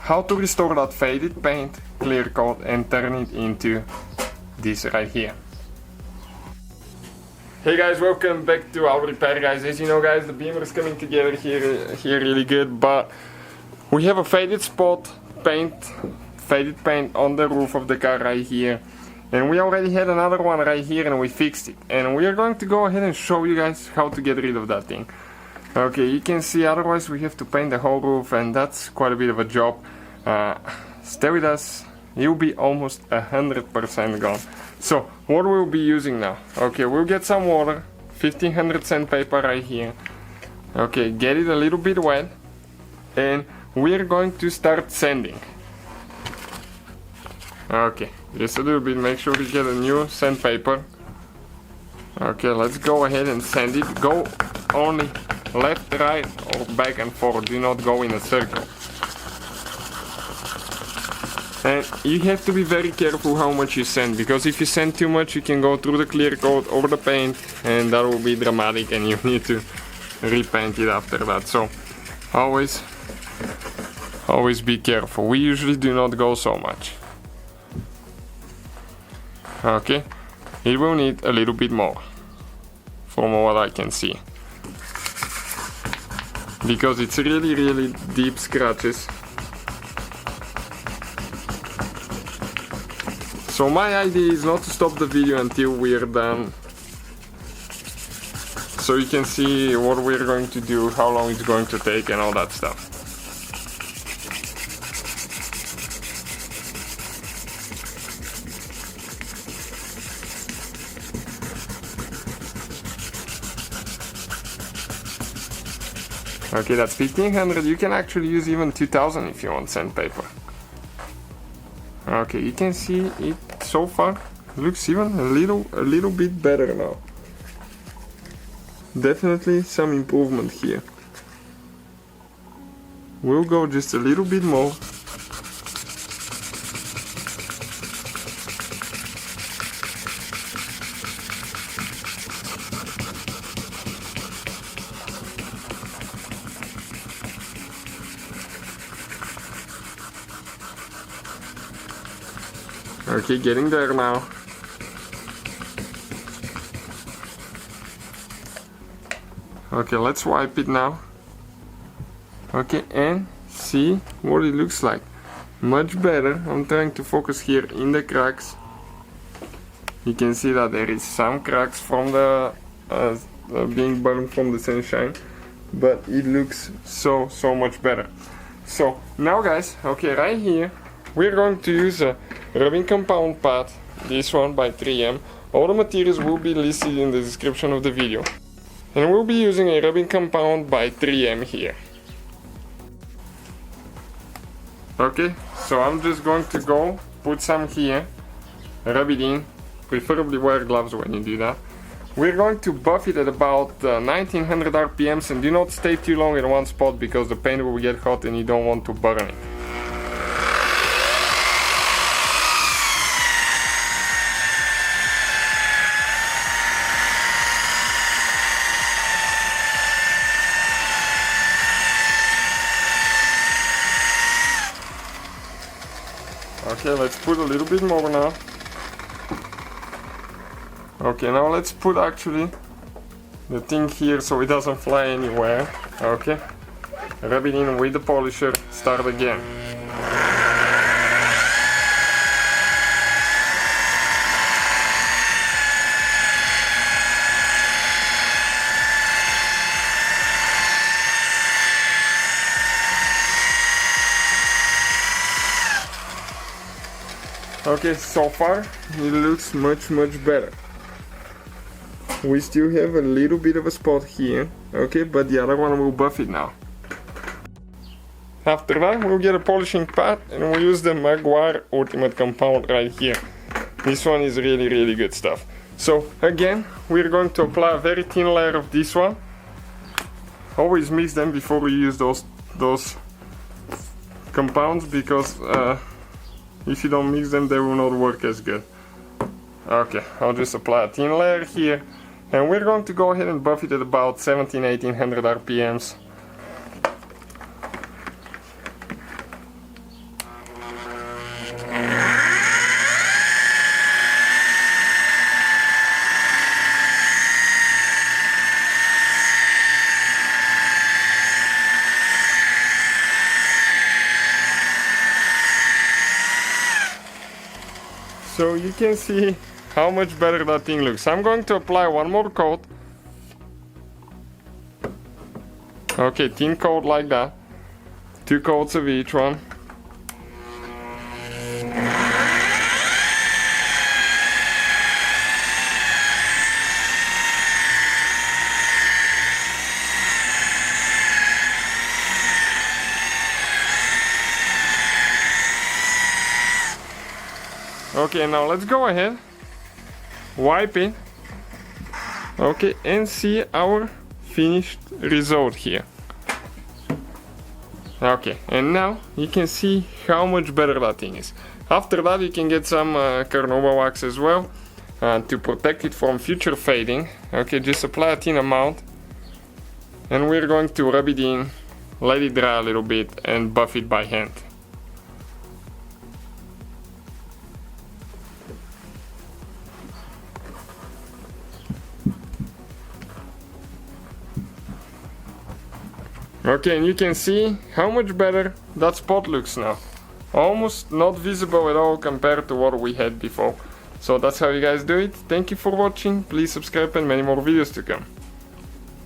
how to restore that faded paint, clear coat, and turn it into this right here. Hey guys, welcome back to our repair, guys. As you know, guys, the beamer is coming together here really good, but we have a faded paint on the roof of the car right here, and we already had another one right here and we fixed it, and we are going to go ahead and show you guys how to get rid of that thing. Okay, you can see otherwise we have to paint the whole roof, and that's quite a bit of a job. Stay with us, you'll be almost 100% gone. So what we'll be using now, okay, we'll get some water, 1500 sandpaper right here. Okay, get it a little bit wet, and we're going to start sanding. Okay, just a little bit, make sure you get a new sandpaper. Okay, let's go ahead and sand it. Go only left, right, or back and forth. Do not go in a circle. And you have to be very careful how much you sand, because if you sand too much, you can go through the clear coat over the paint, and that will be dramatic, and you need to repaint it after that. So always be careful. We usually do not go so much. Okay, it will need a little bit more, from what I can see, because it's really deep scratches. So my idea is not to stop the video until we're done, so you can see what we're going to do, how long it's going to take, and all that stuff. Okay, that's 1500. You can actually use even 2000 if you want sandpaper. Okay, you can see it so far looks even a little bit better now. Definitely some improvement here. We'll go just a little bit more. Okay, getting there now. Okay, let's wipe it now. Okay, and see what it looks like. Much better. I'm trying to focus here in the cracks. You can see that there is some cracks from the being burned from the sunshine, but it looks so much better. So now, guys, okay, right here we're going to use a rubbing compound pad, this one by 3M. All the materials will be listed in the description of the video. And we'll be using a rubbing compound by 3M here. Okay, so I'm just going to go put some here, rub it in, preferably wear gloves when you do that. We're going to buff it at about 1900 RPMs, and do not stay too long in one spot because the paint will get hot and you don't want to burn it. Okay, let's put a little bit more now. Okay, now let's put actually the thing here so it doesn't fly anywhere. Okay, rub it in with the polisher, start again. Okay, so far it looks much better. We still have a little bit of a spot here, okay, but the other one will buff it now. After that, we'll get a polishing pad and we'll use the Maguire Ultimate Compound right here. This one is really good stuff. So again, we're going to apply a very thin layer of this one. Always mix them before we use those compounds, because if you don't mix them, they will not work as good. Okay, I'll just apply a thin layer here, and we're going to go ahead and buff it at about 1700-1800 RPMs. So you can see how much better that thing looks. I'm going to apply one more coat. Okay, thin coat like that. 2 coats of each one. Okay, now let's go ahead, wipe it, okay, and see our finished result here. Okay, and now you can see how much better that thing is. After that you can get some carnauba wax as well to protect it from future fading. Okay, just apply a thin amount and we're going to rub it in, let it dry a little bit and buff it by hand. Okay, and you can see how much better that spot looks now. Almost not visible at all compared to what we had before. So that's how you guys do it. Thank you for watching, please subscribe and many more videos to come.